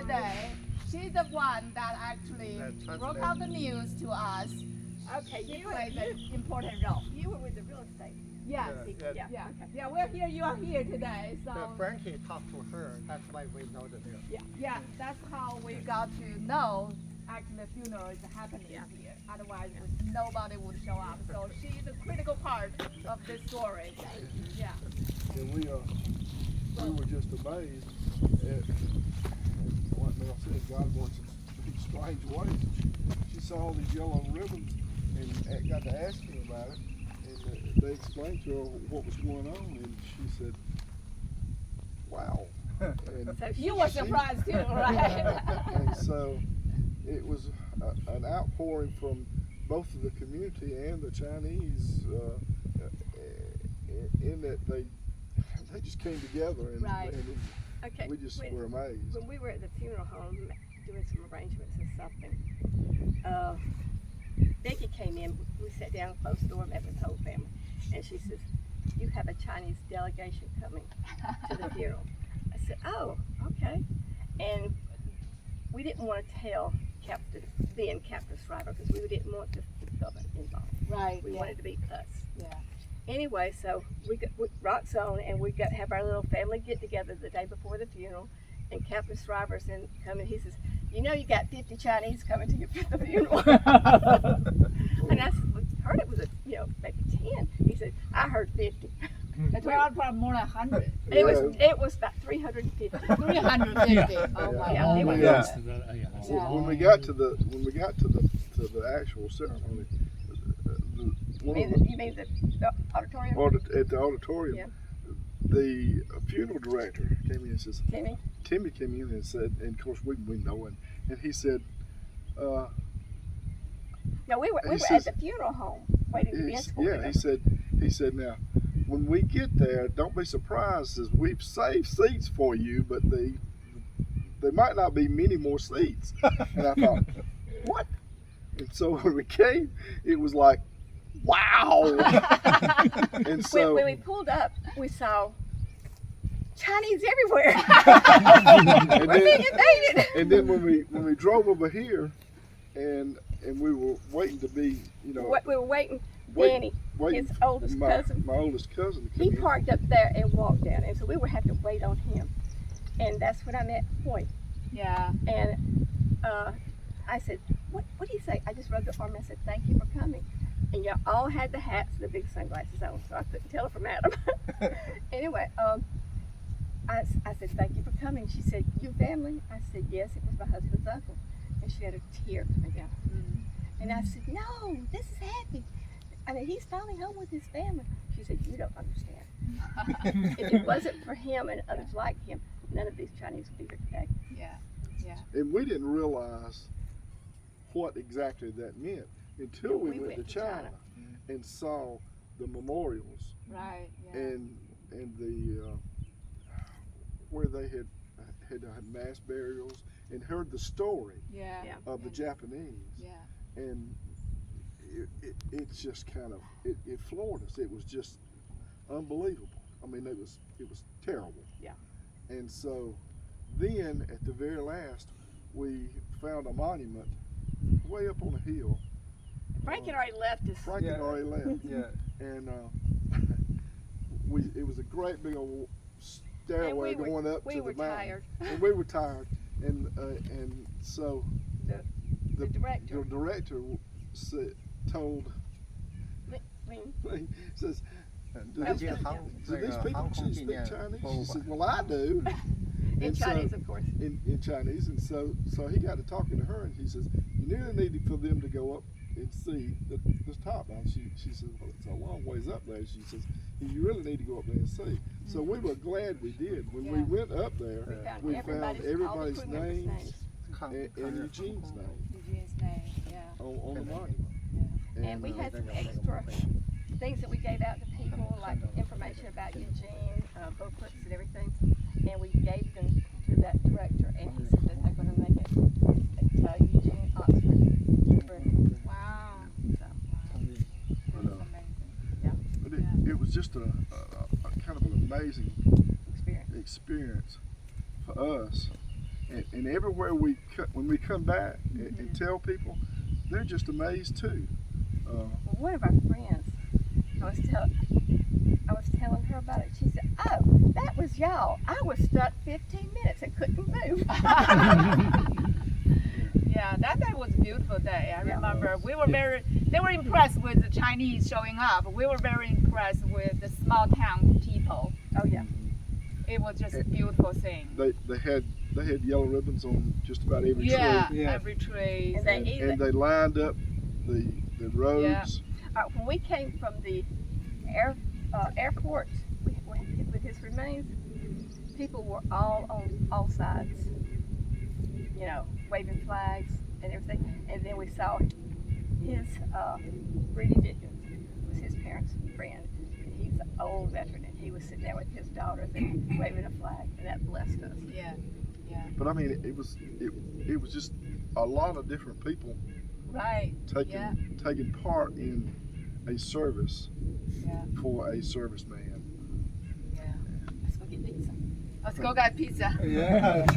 today. She's the one that actually broke out the news to us. Okay, She you played an important role. you were with the real estate. Yes. Yeah. Yeah. Okay. Yeah, we're here. You are here today. So Frankie talked to her. That's why we know the news. yeah, that's how we got to know actually the funeral is happening here. Otherwise, nobody would show up. So she's a critical part of this story. Yeah. And we were just amazed at what Mel said. God works in strange ways. She saw all these yellow ribbons and got to asking about it. And they explained to her what was going on, and she said, "Wow." And So You were surprised too, right? and so it was an outpouring from both of the community and the Chinese in that they just came together and, Right. okay, we just when, were amazed. when we were at the funeral home doing some arrangements and something, Becky came in. We sat down, closed the door, met with the whole family, and she says, "You have a Chinese delegation coming to the funeral." I said, "Oh, okay." And we didn't want to tell Captain Shriver because we didn't want the government involved. Right. We wanted to be us. Yeah. Anyway, so we rock's on, and we got have our little family get together the day before the funeral. And Captain Shriver's coming. He says, "You know, you got 50 Chinese coming to your funeral." And I heard it was maybe 10. He said, "I heard 50." It's probably more than 100. It was about 350. 350. Oh my Yeah, God. it was- Yeah. When we got to the actual ceremony, You mean the auditorium? at the auditorium, Yeah. the funeral director came in and says, Timmy? Timmy came in and said, and of course we know him, and he said, No, we were He at says- the funeral home waiting to be escorted. he said, now, when we get there, don't be surprised, as we've saved seats for you, but there might not be many more seats. And I thought, what? And so when we came, it was like, wow. And so when we pulled up, we saw Chinese everywhere. and We're being then, invaded. and then when we drove over here, and we were waiting to be, We were waiting. wait- Danny, waiting his oldest my cousin, oldest cousin to come he in. parked up there and walked down, and so we would have to wait on him. And that's when I met Hoyt. Yeah. And I said, what do you say? I just rubbed the arm and I said, "Thank you for coming." And y'all all had the hats and the big sunglasses on, so I couldn't tell it from Adam. Anyway, I said, "Thank you for coming." She said, "You family?" I said, "Yes, it was my husband's uncle." And she had a tear coming down. And I said, "No, this is happy. I mean, he's finally home with his family." She said, "You don't understand. If it wasn't for him and others like him, none of these Chinese would be here today." Yeah. Yeah. And we didn't realize what exactly that meant until we went to China and saw the memorials Right. Yeah. and the where they had mass burials and heard the story Yeah. Yeah. of the Japanese, Yeah. and it's just kind of it floored us. It was just unbelievable. I mean, it was terrible. Yeah. And so then at the very last, we found a monument way up on a hill. Frank had already left us. Frank had already left. Yeah. And it was a great big old stairway And going up we to were the mountain. tired. And we were tired. And so The director told me. says, "Do That these, was do these people speak Chinese?" She said, "Well, I do." In And so- Chinese, of course. in Chinese, and so he got to talking to her, and he says, "You really needed for them to go up and see the top." Now she says, "Well, it's a long ways up there." She says, "You really need to go up there and see." So we were glad we did. When we Yeah. went up there, we found all the everybody's crew members' names and Eugene's name Eugene's name. Yeah. on the monument. And we had some extra things that we gave out to people, like information about Eugene, booklets and everything. And we gave them to that director, and he said that they're going to make it Eugene Oxford. Wow. So, But, That's amazing. but it was just a kind of an amazing experience. experience for us, And everywhere when we come back and tell people, they're just amazed too. Well, one of our friends, I was telling her about it. She said, "Oh, that was y'all. I was stuck 15 minutes and couldn't move." Yeah, that day was a beautiful day. I Yeah. remember they were impressed with the Chinese showing up. We were very impressed with the small town people. Oh yeah. It was just a beautiful thing. They had yellow ribbons on just about every Yeah, tree. Yeah. every tree. And they And they lined up the roads. when we came from the airport with his remains, people were all on all sides, you know, waving flags and everything. And then we saw his Brady Dickens was his parents' friend. And he's an old veteran, and he was sitting there with his daughters and waving a flag, and that blessed us. Yeah. But I mean, it was just a lot of different people Right. taking part in a service Yeah. for a serviceman. Yeah. Let's go get pizza. Let's go get pizza. Yeah.